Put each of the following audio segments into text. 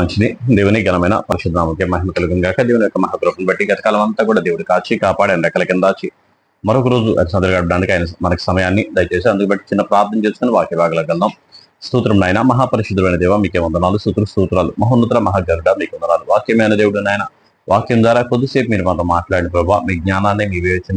మంచిది. దేవుని ఘనమైన పరిశుద్ధనామముకే మహిమ కలుగును గాక. దేవుని యొక్క మహాకృపను బట్టి గతకాలం అంతా కూడా దేవుడు కాచి కాపాడి ఎండకల కింద దాచి మరొక రోజు అది గడపడానికి ఆయన మనకి సమయాన్ని దయచేసి అందుకు బట్టి చిన్న ప్రార్థన చేసుకుని వాక్య భాగాలకు వెళ్దాం. స్తోత్రం నాయన, మహాపరిశుద్ధమైన దేవ మీకే వందనాలు, స్తోత్రాలు. మహోన్నత మహాగరుడ మీకు వందనాలు. వాక్యమైన దేవుడు నాయన, వాక్యం ద్వారా కొద్దిసేపు మీరు మనతో మాట్లాడిన ప్రభావ, మీ జ్ఞానాన్ని, మీ వివేచన,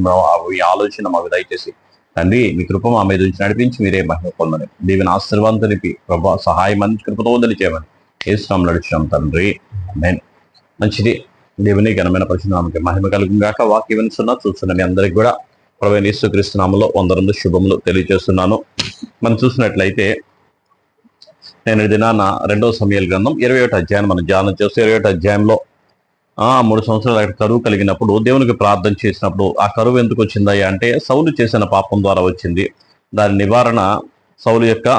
మీ ఆలోచన మాకు దయచేసి తండ్రి మీ కృప మా మీద ఉంచి నడిపించి మీరే మహిమ పొందని దీవిని ఆశీర్వాదం నింపి ప్రభావ సహాయం కృపతో చేయమని ఏసునామములో నడుచున్నాం తండ్రి, ఆమేన్. మంచిది. దేవుని ఘనమైన పరిశుద్ధనామముకే మహిమ కలుగును గాక. వాక్యం వినుచున్న చూస్తున్న మీ అందరికి కూడా ప్రభువైన యేసుక్రీస్తు నామములో వందనములు శుభములు తెలియజేస్తున్నాను. మనం చూసినట్లయితే నేను ఈ దినాన 2వ సమూయేలు గ్రంథం 21వ అధ్యాయం మనం ధ్యానం చేస్తూ 21వ అధ్యాయంలో 3 సంవత్సరాలు అక్కడ కరువు కలిగినప్పుడు దేవునికి ప్రార్థన చేసినప్పుడు ఆ కరువు ఎందుకు వచ్చిందయ్యా అంటే సౌలు చేసిన పాపం ద్వారా వచ్చింది. దాని నివారణ సౌలు యొక్క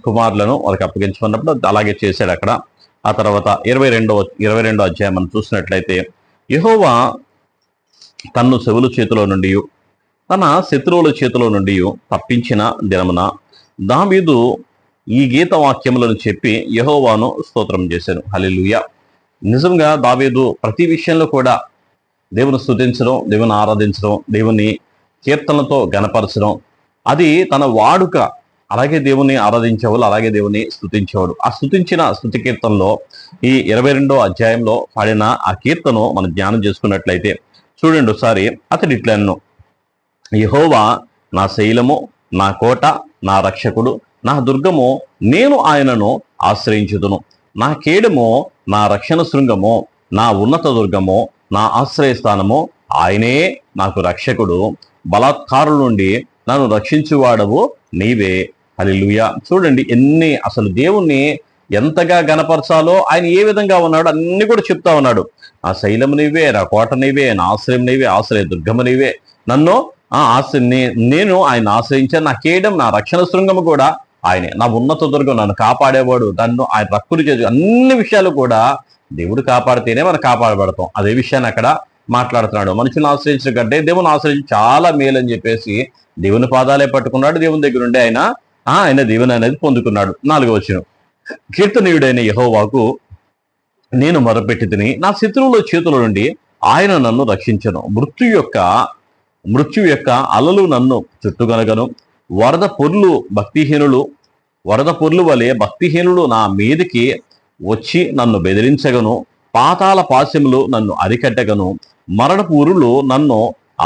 కుమారులను వాళ్ళకి అప్పగించమన్నప్పుడు అలాగే చేశాడు అక్కడ. ఆ తర్వాత 22వ అధ్యాయం మనం చూసినట్లయితే యెహోవా తన్ను శవుల చేతిలో నుండి తన శత్రువుల చేతిలో నుండి తప్పించిన దినమున దావీదు ఈ గీత వాక్యములను చెప్పి యెహోవాను స్తోత్రం చేశాను. హల్లెలూయా. నిజంగా దావీదు ప్రతి విషయంలో కూడా దేవుని స్తుతించడం, దేవుని ఆరాధించడం, దేవుని కీర్తనలతో గణపరచడం అది తన వాడుక. అలాగే దేవుని ఆరాధించేవాళ్ళు, అలాగే దేవుని స్తుతించేవాడు. ఆ స్తుతించిన స్తుతి కీర్తనలో ఈ 22వ అధ్యాయంలో పాడిన ఆ కీర్తను మనం ధ్యానం చేసుకున్నట్లయితే చూడండి ఒకసారి. అతడు ఇట్లన్ను, యెహోవా నా శైలము, నా కోట, నా రక్షకుడు, నా దుర్గము, నేను ఆయనను ఆశ్రయించుదును. నా కేడము, నా రక్షణ శృంగము, నా ఉన్నత దుర్గము, నా ఆశ్రయస్థానము, ఆయనే నాకు రక్షకుడు. బలాత్కారుల నుండి నన్ను రక్షించువాడవు నీవే. హల్లెలూయా. చూడండి ఎన్ని అసలు దేవుణ్ణి ఎంతగా గణపరచాలో ఆయన ఏ విధంగా ఉన్నాడు అన్ని కూడా చెప్తా ఉన్నాడు. నా శైలము నీవే, నా కోట నీవే, నా ఆశ్రయం నీవే, ఆశ్రయ దుర్గము నీవే, నన్ను నేను ఆయన ఆశ్రయించాను. నా కేడం, నా రక్షణ శృంగము కూడా ఆయనే, నా ఉన్నత దుర్గం, నన్ను కాపాడేవాడు, నన్ను ఆయన రక్కులు చేసి అన్ని విషయాలు కూడా దేవుడు కాపాడితేనే మనం కాపాడబడతాం. అదే విషయాన్ని అక్కడ మాట్లాడుతున్నాడు. మనుషులను ఆశ్రయించిన కంటే దేవుని ఆశ్రయించి చాలా మేలని చెప్పేసి దేవుని పాదాలే పట్టుకున్నాడు. దేవుని దగ్గర ఉండి ఆయన దేవుని అనేది పొందుకున్నాడు. 4వ వచనం, కీర్తనీయుడైన యెహోవాకు నేను మొరపెట్టి తిని నా శత్రువుల చేతుల నుండి ఆయన నన్ను రక్షించను. మృత్యు యొక్క అలలు నన్ను చుట్టుగనగను. వరద పొర్లు వలె భక్తిహీనులు నా మీదికి వచ్చి నన్ను బెదిరించగను. పాతాళ పాశములు నన్ను అరికట్టగను. మరణపు ఉరులు నన్ను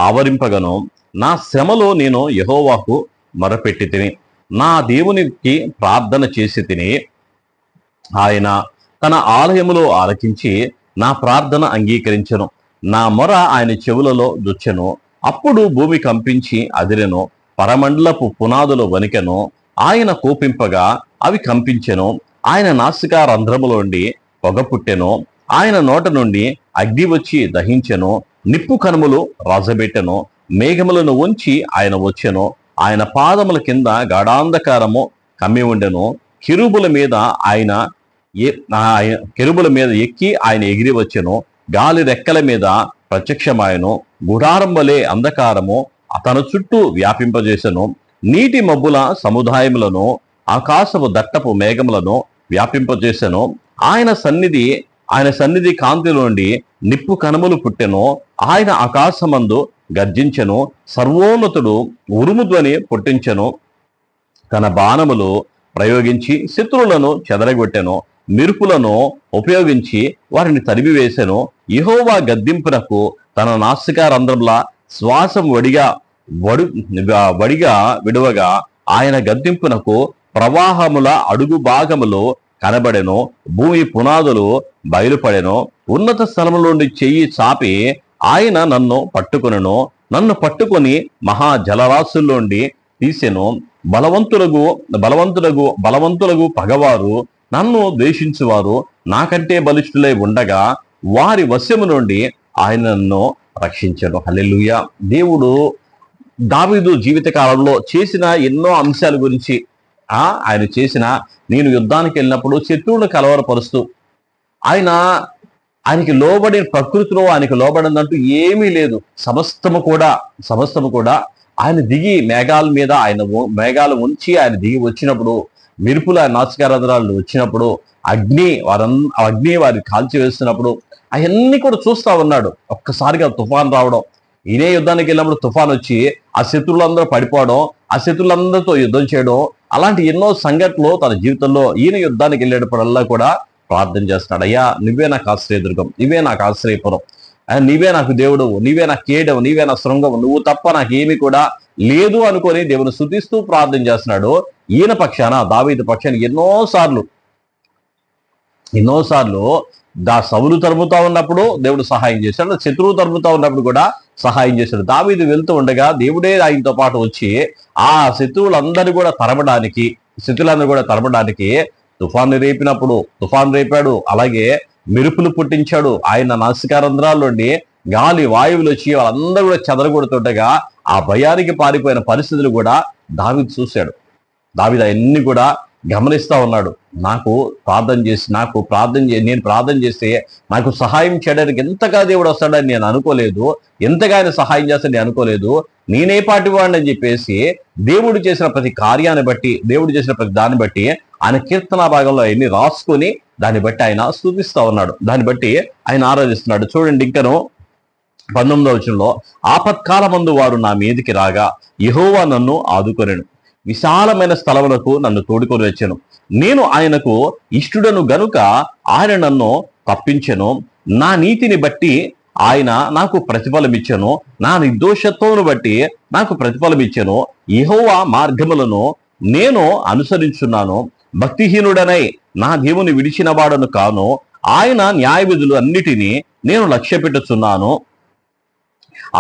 ఆవరింపగను. నా శ్రమలో నేను యెహోవాకు మొరపెట్టి తిని నా దేవునికి ప్రార్థన చేసి తిని ఆయన తన ఆలయములో ఆలకించి నా ప్రార్థన అంగీకరించెను. నా మొర ఆయన చెవులలో దుచ్చెను. అప్పుడు భూమి కంపించి అదిరెను, పరమండలపు పునాదులు వణికెను. ఆయన కోపింపగా అవి కంపించెను. ఆయన నాసికా రంధ్రములోండి పొగ పుట్టెను. ఆయన నోట నుండి అగ్ని వచ్చి దహించెను. నిప్పు కనుమలు రాజబెట్టెను. మేఘములను ఉంచి ఆయన వచ్చెను. ఆయన పాదముల కింద గాఢాంధకారము కమ్మి ఉండెను. కెరూబుల మీద ఎక్కి ఆయన ఎగిరి వచ్చెను. గాలి రెక్కల మీద ప్రత్యక్షమాయను. గుడారం వలె అంధకారము తన చుట్టూ వ్యాపింపజేసెను. నీటి మబ్బుల సముదాయములను, ఆకాశపు దట్టపు మేఘములను వ్యాపింపజేసెను. ఆయన సన్నిధి కాంతిలోండి నిప్పు కణములు పుట్టెను. ఆయన ఆకాశమందు గర్జించెను. సర్వోన్నతుడు ఉరుము ధ్వని పుట్టించెను. తన బాణములు ప్రయోగించి శత్రువులను చెదరగొట్టెను. మెరుపులను ఉపయోగించి వారిని తరిమివేసెను. యెహోవా గద్దింపునకు తన నాసికా రంధ్రముల శ్వాసం వడిగా విడువగా ఆయన గద్దింపునకు ప్రవాహముల అడుగు భాగములో కనబడెను. భూమి పునాదులు బయలుపడెను. ఉన్నత స్థలముల నుండి చెయ్యి చాపి ఆయన నన్ను పట్టుకొని మహా జలరాశుల్లోండి తీసెను. బలవంతులకు పగవారు, నన్ను ద్వేషించువారు నాకంటే బలిష్ఠులై ఉండగా వారి వశము నుండి ఆయన నన్ను రక్షించను. హల్లెలూయా. దేవుడు దావీదు జీవిత కాలంలో చేసిన ఎన్నో అంశాల గురించి ఆయన నేను యుద్ధానికి వెళ్ళినప్పుడు శత్రువులను కలవరపరుస్తూ ఆయనకి లోబడిన ప్రకృతిలో ఆయనకి లోబడిందంటూ ఏమీ లేదు. సమస్తము కూడా ఆయన దిగి మేఘాల మీద మేఘాలు ఉంచి ఆయన దిగి వచ్చినప్పుడు మెరుపుల నాసికారంధ్రాలు వచ్చినప్పుడు అగ్ని వారి కాల్చి వేస్తున్నప్పుడు అవన్నీ కూడా చూస్తా ఉన్నాడు. ఒక్కసారిగా తుఫాన్ రావడం, ఈయనే యుద్ధానికి వెళ్ళినప్పుడు తుఫాన్ వచ్చి ఆ శత్రువులందరూ పడిపోవడం, ఆ శత్రువులందరితో యుద్ధం చేయడం, అలాంటి ఎన్నో సంఘటనలు తన జీవితంలో ఈయన యుద్ధానికి వెళ్ళేటప్పుడల్లా కూడా ప్రార్థన చేస్తున్నాడు. అయ్యా, నువ్వే నాకు ఆశ్రయదుర్గం, నువ్వే నాకు ఆశ్రయపురం, నీవే నాకు దేవుడు, నీవే నా కేడవు, నీవే నా శృంగం, నువ్వు తప్ప నాకేమీ కూడా లేదు అనుకొని దేవుని స్తుతిస్తూ ప్రార్థన చేస్తున్నాడు. ఈయన పక్షాన, దావీదు పక్షాన ఎన్నోసార్లు సౌలు తరుముతా ఉన్నప్పుడు దేవుడు సహాయం చేశాడు, శత్రువు తరుముతా ఉన్నప్పుడు కూడా సహాయం చేశాడు. దావీదు వెళ్తూ ఉండగా దేవుడే ఆయనతో పాటు వచ్చి ఆ శత్రువులందరూ కూడా తరమడానికి తుఫాను రేపాడు. అలాగే మెరుపులు పుట్టించాడు. ఆయన నాసికారంధ్రాల్లోని గాలి వాయువులు వచ్చి వాళ్ళందరూ కూడా చెదరగొడుతుండగా ఆ భయానికి పారిపోయిన పరిస్థితులు కూడా దావీదు చూశాడు. దావీదు అవన్నీ కూడా గమనిస్తా ఉన్నాడు. నేను ప్రార్థన చేస్తే నాకు సహాయం చేయడానికి ఎంతగా దేవుడు వస్తాడని నేను అనుకోలేదు, ఎంతగా ఆయన సహాయం చేస్తాడని నేను అనుకోలేదు, నేనే పాటి వాడిని అని చెప్పేసి దేవుడు చేసిన ప్రతి కార్యాన్ని బట్టి, దేవుడు చేసిన ప్రతి దాన్ని బట్టి ఆయన కీర్తన భాగంలో అవన్నీ రాసుకొని దాన్ని బట్టి ఆయన స్తుతిస్తా ఉన్నాడు. దాన్ని బట్టి ఆయన ఆరాధిస్తున్నాడు. చూడండి, ఇంకను 19వ వచనంలో, ఆపత్కాలమందు వారు నా మీదికి రాగా యెహోవా నన్ను ఆదుకొనెను, విశాలమైన స్థలములకు నన్ను తోడుకొని వచ్చెను. నేను ఆయనకు ఇష్టుడను గనుక ఆయన నన్ను తప్పించెను. నా నీతిని బట్టి ఆయన నాకు ప్రతిఫలమిచ్చెను, నా నిర్దోషత్వమును బట్టి నాకు ప్రతిఫలమిచ్చెను. యెహోవా మార్గములను నేను అనుసరించున్నాను, భక్తిహీనుడనై నా దేవుని విడిచిన వాడను కాను. ఆయన న్యాయవిధులు అన్నిటినీ నేను లక్ష్య పెట్టుచున్నాను,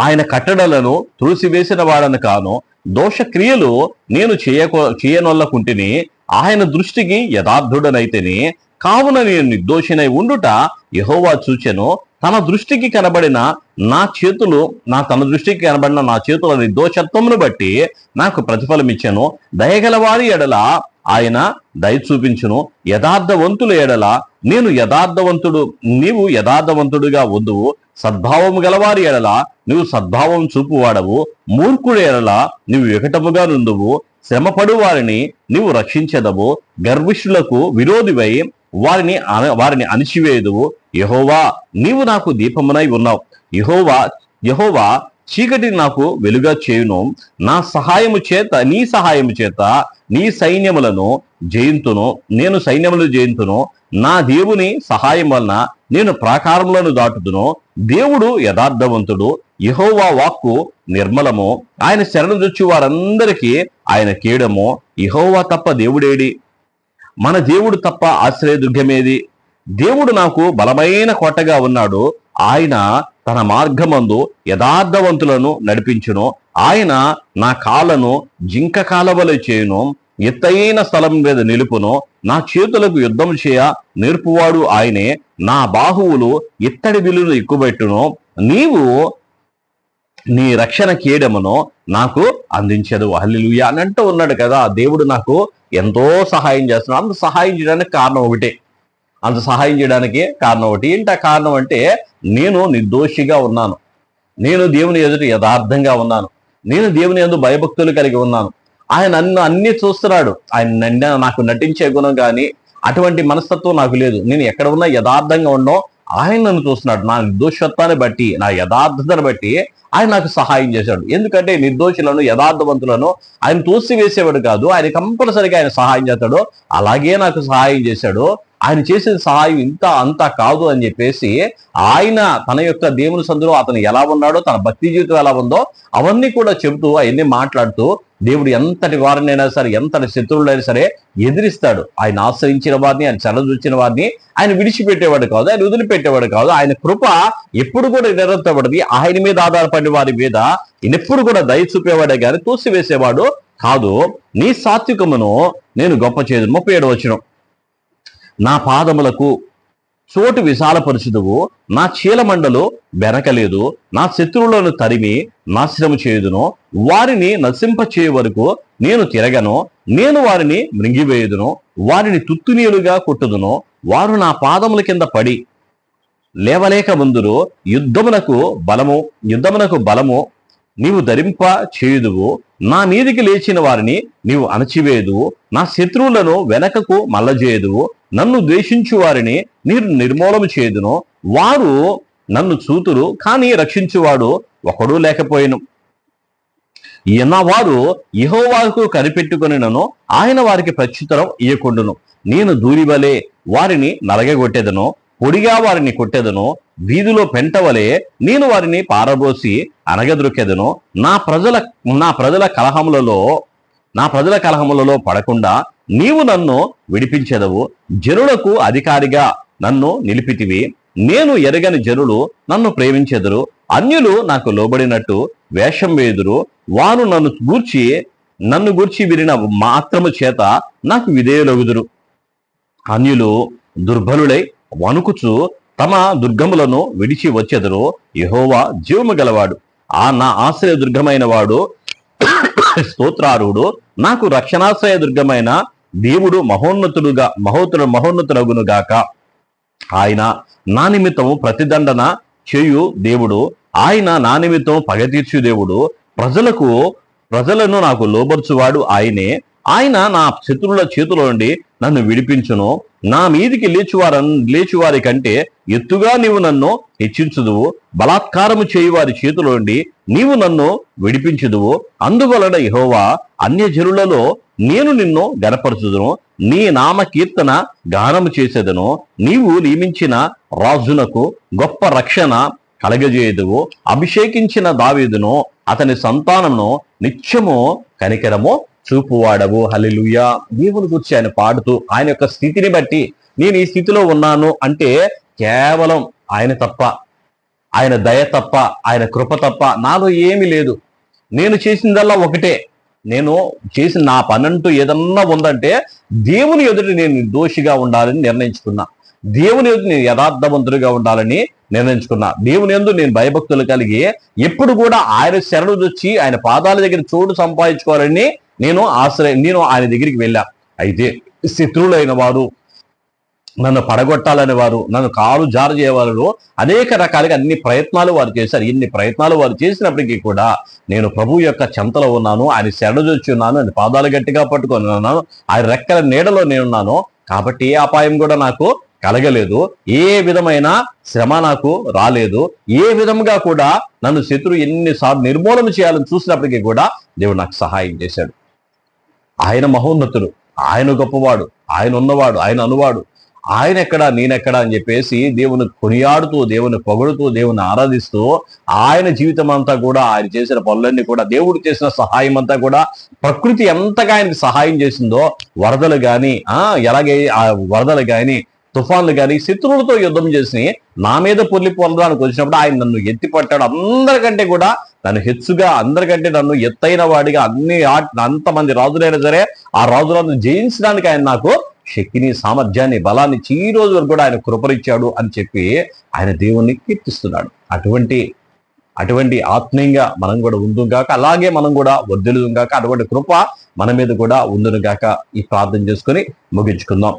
ఆయన కట్టడలను తుడిసివేసిన వాడను కాను. దోషక్రియలు నేను చేయనొల్లకుంటిని, ఆయన దృష్టికి యథార్థుడనైతేనే. కావున నేను నిర్దోషినై ఉండుట యెహోవా చూచెను. తన దృష్టికి కనబడిన నా చేతుల నిర్దోషత్వమును బట్టి నాకు ప్రతిఫలమిచ్చెను. దయగలవారి ఎడల ఆయన దయ చూపించును, యథార్థవంతుల ఎడల నీవు యథార్థవంతుడుగా వద్దువు. సద్భావము గలవారి ఎడల నువ్వు సద్భావం చూపువాడవు. మూర్ఖుడి ఎడల నువ్వు వికటముగా నుండువు. శ్రమపడు వారిని నీవు రక్షించదవు. గర్విష్ఠులకు విరోధివై వారిని అణిచివేయుదువు. యెహోవా, నీవు నాకు దీపమునై ఉన్నావు. యెహోవా చీకటిని నాకు వెలుగా చేయును. నీ సహాయము చేత నీ సైన్యములను జయింతును. నేను సైన్యములు జయింతును. నా దేవుని సహాయం వలన నేను ప్రాకారములను దాటుదును. దేవుడు యథార్థవంతుడు, యెహోవా వాక్కు నిర్మలము. ఆయన శరణు జొచ్చు వారందరికీ ఆయన కేడము. యెహోవా తప్ప దేవుడేడి? మన దేవుడు తప్ప ఆశ్రయదుర్గమేది? దేవుడు నాకు బలమైన కోటగా ఉన్నాడు. ఆయన తన మార్గమందు యథార్థవంతులను నడిపించును. ఆయన నా కాళ్ళను జింక కాలవలె చేయును. ఎత్తైన స్థలం మీద నిలుపును. నా చేతులకు యుద్ధం చేయ నేర్పువాడు ఆయనే. నా బాహువులు ఇత్తడి విలును ఎక్కుబెట్టును. నీవు నీ రక్షణ కేడమును నాకు అందించదు. హల్లెలూయా అని అంటూ ఉన్నాడు కదా. దేవుడు నాకు ఎంతో సహాయం చేస్తున్నాడు. అంత సహాయం చేయడానికి కారణం ఒకటే. ఏంటి ఆ కారణం అంటే, నేను నిర్దోషిగా ఉన్నాను, నేను దేవుని ఎదుట యథార్థంగా ఉన్నాను, నేను దేవుని యందు భయభక్తులు కలిగి ఉన్నాను. ఆయన అన్ని చూస్తున్నాడు. ఆయన నాకు నటించే గుణం కానీ అటువంటి మనస్తత్వం నాకు లేదు. నేను ఎక్కడ ఉన్నా యథార్థంగా ఉండో ఆయన నన్ను చూస్తున్నాడు. నా నిర్దోషత్వాన్ని బట్టి, నా యథార్థతను బట్టి ఆయన నాకు సహాయం చేశాడు. ఎందుకంటే నిర్దోషులను, యథార్థవంతులను ఆయన తోసివేసేవాడు కాదు. ఆయన కంపల్సరిగా ఆయన సహాయం చేస్తాడు. అలాగే నాకు సహాయం చేశాడు. ఆయన చేసిన సహాయం అంతా కాదు అని చెప్పేసి ఆయన తన యొక్క దేవుని సందులో అతను ఎలా ఉన్నాడో, తన భక్తి జీవితం ఎలా ఉందో అవన్నీ కూడా చెబుతూ అవన్నీ మాట్లాడుతూ దేవుడు ఎంతటి వారినైనా సరే, ఎంతటి శత్రువులైనా సరే ఎదిరిస్తాడు. ఆయన ఆశ్రయించిన వారిని, ఆయన చల్లదూచిన వారిని ఆయన విడిచిపెట్టేవాడు కాదు, ఆయన వదిలిపెట్టేవాడు కాదు. ఆయన కృప ఎప్పుడు కూడా నిరంతరపడింది. ఆయన మీద ఆధారపడిన వారి మీద ఎప్పుడు కూడా దయ చూపేవాడే కానీ తోసివేసేవాడు కాదు. నీ సాత్వికమును నేను గొప్ప చేయదు. 37వ వచనం, నా పాదములకు చోటు విశాలపరుచుదువు, నా చీలమండలు బెనకలేదు. నా శత్రువులను తరిమి నాశనము చేయుదును. వారిని నశింపచేయ వరకు నేను తిరగను. నేను వారిని మృంగివేయుదును, వారిని తుత్తునీయులుగా కొట్టుదును. వారు నా పాదముల కింద పడి లేవలేక ముందురు. యుద్ధమునకు బలము నీవు ధరింప చేయుదువు, నా మీదికి లేచిన వారిని నీవు అణచివేయుదువు, నా శత్రువులను వెనకకు మల్లజేయుదువు, నన్ను ద్వేషించు వారిని నీరు నిర్మూలము చేయుదును. వారు నన్ను చూతురు, కానీ రక్షించువాడు ఒకడు లేకపోయెను. నా వారు యెహోవాకు కనిపెట్టుకొనినను ఆయన వారికి ప్రత్యుత్తరం ఇయ్యకుండును. నేను దూరివలే వారిని నలగగొట్టెదను, పొడిగా వారిని కొట్టెదను, వీధిలో పెంటవలే నేను వారిని పారబోసి అనగద్రొక్కెదను. నా ప్రజల కలహములలో పడకుండా నీవు నన్ను విడిపించెదవు. జనులకు అధికారిగా నన్ను నిలిపితివి. నేను ఎరగని జనులు నన్ను ప్రేమించెదరు. అన్యులు నాకు లోబడినట్టు వేషం వేయుదురు. వారు నన్ను గూర్చి విరిన మాత్రము చేత నాకు విధేయులగుదురు. అన్యులు దుర్బలులై వణుకుచు తమ దుర్గములను విడిచి వచ్చెదరు. యెహోవా జీవము గలవాడు, నా ఆశ్రయ దుర్గమైన వాడు స్తోత్రారుడు. నాకు రక్షణాశ్రయ దుర్గమైన దేవుడు మహోన్నతుడగునుగాక. ఆయన నా నిమిత్తము ప్రతిదండన చేయు దేవుడు, ఆయన నా నిమిత్తం పగ తీర్చు దేవుడు. ప్రజలను నాకు లోబర్చువాడు ఆయనే. ఆయన నా శత్రువుల చేతిలో నుండి నన్ను విడిపించును. నా మీదికి లేచువారి కంటే ఎత్తుగా నీవు నన్ను హెచ్చించుదువు. బలాత్కారము చేయువారి చేతిలో నుండి నీవు నన్ను విడిపించుదువు. అందువలన యెహోవా అన్యజనులలో నేను నిన్ను గనపరచుదును. నీ నామ కీర్తన గానము చేసేదను. నీవు నియమించిన రాజునకు గొప్ప రక్షణ కలగజేయుదువు. అభిషేకించిన దావీదును అతని సంతానమును నిత్యము కనికరము చూపువాడవు. హల్లెలూయా. దేవుని గురించి ఆయన పాడుతూ ఆయన యొక్క స్థితిని బట్టి నేను ఈ స్థితిలో ఉన్నాను అంటే కేవలం ఆయన తప్ప, ఆయన దయ తప్ప, ఆయన కృప తప్ప నాలో ఏమీ లేదు. నేను చేసిందల్లా ఒకటే, నేను చేసిన నా పనంటూ ఏదన్నా ఉందంటే దేవుని ఎదుట నేను నిర్దోషిగా ఉండాలని నిర్ణయించుకున్నా. దేవుని ఎదుట నేను యథార్థవంతుడిగా ఉండాలని నిర్ణయించుకున్నా. దేవుని యందు నేను భయభక్తులు కలిగి ఎప్పుడు కూడా ఆయన శరణు వచ్చి ఆయన పాదాల దగ్గర చోటు సంపాదించుకోవాలని నేను ఆయన దగ్గరికి వెళ్ళా. అయితే శత్రువులైన వారు, నన్ను పడగొట్టాలని వారు, నన్ను కాలు జారు చేయవారు అనేక రకాలుగా అన్ని ప్రయత్నాలు వారు చేశారు. ఇన్ని ప్రయత్నాలు వారు చేసినప్పటికీ కూడా నేను ప్రభు యొక్క చెంతలో ఉన్నాను, ఆయన శరణుజొచ్చి ఉన్నాను, ఆయన పాదాలు గట్టిగా పట్టుకొని ఉన్నాను, ఆయన రెక్కల నీడలో నేనున్నాను. కాబట్టి ఏ అపాయం కూడా నాకు కలగలేదు, ఏ విధమైన శ్రమ నాకు రాలేదు, ఏ విధంగా కూడా నన్ను శత్రువు ఎన్నిసార్లు నిర్మూలన చేయాలని చూసినప్పటికీ కూడా దేవుడు నాకు సహాయం చేశాడు. ఆయన మహోన్నతుడు, ఆయన గొప్పవాడు, ఆయన ఉన్నవాడు, ఆయన అనువాడు, ఆయన ఎక్కడా నేనెక్కడా అని చెప్పేసి దేవుని కొనియాడుతూ, దేవుని పొగడుతూ, దేవుని ఆరాధిస్తూ ఆయన జీవితం అంతా కూడా, ఆయన చేసిన పనులన్నీ కూడా, దేవుడు చేసిన సహాయం అంతా కూడా, ప్రకృతి ఎంతగా ఆయనకి సహాయం చేసిందో, వరదలు కానీ వరదలు కానీ తుఫాన్లు కానీ శత్రువులతో యుద్ధం చేసి నా మీద పొరడానికి వచ్చినప్పుడు ఆయన నన్ను ఎత్తి పట్టాడు. అందరికంటే కూడా నన్ను హెచ్చుగా, అందరికంటే నన్ను ఎత్తైన వాడిగా, అంతమంది రాజులైనా సరే ఆ రాజులను జయించడానికి ఆయన నాకు శక్తిని, సామర్థ్యాన్ని, బలాన్ని ఈ రోజు వరకు కూడా ఆయన కృపరిచ్చాడు అని చెప్పి ఆయన దేవుణ్ణి కీర్తిస్తున్నాడు. అటువంటి ఆత్మీయంగా మనం కూడా ఉందుం గాక, అలాగే మనం కూడా వర్ధిల్లుదుం గాక, అటువంటి కృప మన మీద కూడా ఉందును గాక. ఈ ప్రార్థన చేసుకొని ముగించుకుందాం.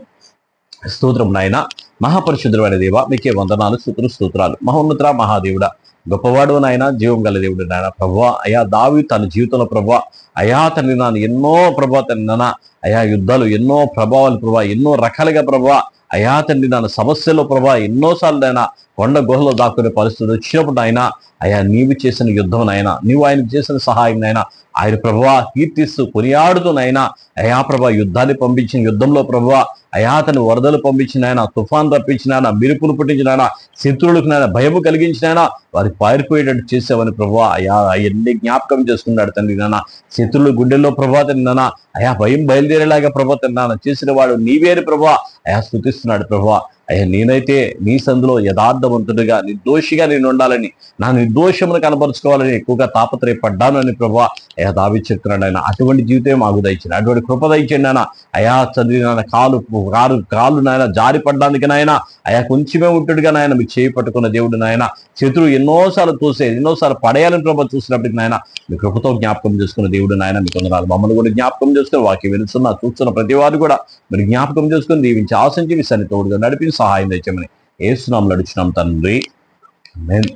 స్తోత్రం నాయన, మహాపరిశుద్ధుడు అయిన దేవ, మీకే వందనాలు, స్తోత్రాలు. మహోన్నత మహాదేవుడా, గొప్పవాడు నాయన, జీవం గల దేవుడు నాయన. ప్రభువా, అయా దావీదు తన జీవితంలో ప్రభువా, అయా తండ్రి నాన్న ఎన్నో ప్రభువా తండ్రి నాన్న, అయా యుద్ధాలు, ఎన్నో ప్రభావాలు ప్రభువా, ఎన్నో రకాలుగా ప్రభువా, అయా తండ్రి నాన్న సమస్యలో ప్రభా ఎన్నోసార్లు ఆయన కొండ గుహలో దాక్కునే పరిస్థితి వచ్చినప్పుడు ఆయన అయా నీవు చేసిన యుద్ధం నాయన, నీవు ఆయనకు చేసిన సహాయం నాయన, ఆయన ప్రభువా కీర్తిస్తూ కొనియాడుతూ నాయన, అయా ప్రభా యుద్ధాన్ని పంపించిన, యుద్ధంలో ప్రభువా అయా తను వరదలు పంపించిన ఆయన, తుఫాన్ రప్పించిన ఆయన, మెరుపులు పుట్టించిన ఆయన, శత్రువులకు నాయన భయము కలిగించిన ఆయన, వారికి పారిపోయేటట్టు చేసావని ప్రభువా అయా అవన్నీ జ్ఞాపకం చేసుకున్నాడు తండ్రి నాన్న. శత్రువుల గుండెల్లో ప్రభా తండ్రి నాన్న, అయా భయం బయలుదేరేలాగా ప్రభా తండ్రి నాన్న చేసిన వాడు నీవేరు ప్రభా అయా స్తుతిస్తున్నాడు ప్రభువా. అయ్యా నేనైతే నీ సందులో యథార్థవంతుడిగా, నిర్దోషిగా నేను ఉండాలని, నా నిర్దోషమును కనపరుచుకోవాలని ఎక్కువగా తాపత్రయపడ్డాను అని ప్రభా అయా దావీదు చెప్తున్నాడు ఆయన. అటువంటి జీవితం మాకు దయచండి, అటువంటి కృప దయచండి నాయన. అయా చదివి నాయన కాలు నాయన జారి పడ్డానికి నాయన, అయా కొంచెమే ఉంటుడుగా నాయన మీకు చేయి పట్టుకున్న దేవుడు నాయన. శత్రువు ఎన్నోసార్లు పడేయాలని ప్రభా చూసినప్పటికి నాయన మీ కృపతో జ్ఞాపకం చేసుకున్న దేవుడు నాయన. మీకు వందనాలు. మమ్మల్ని కూడా జ్ఞాపకం చేసుకుని వాక్యం చూస్తున్న ప్రతి వారు కూడా మీరు జ్ఞాపకం చేసుకుని దీవించి ఆశించి మీ సన్ని తోడుగా నడిపి సహాయం తెచ్చమని యేసు నామములో అడుగుచున్నాం తండ్రి. ఆమేన్.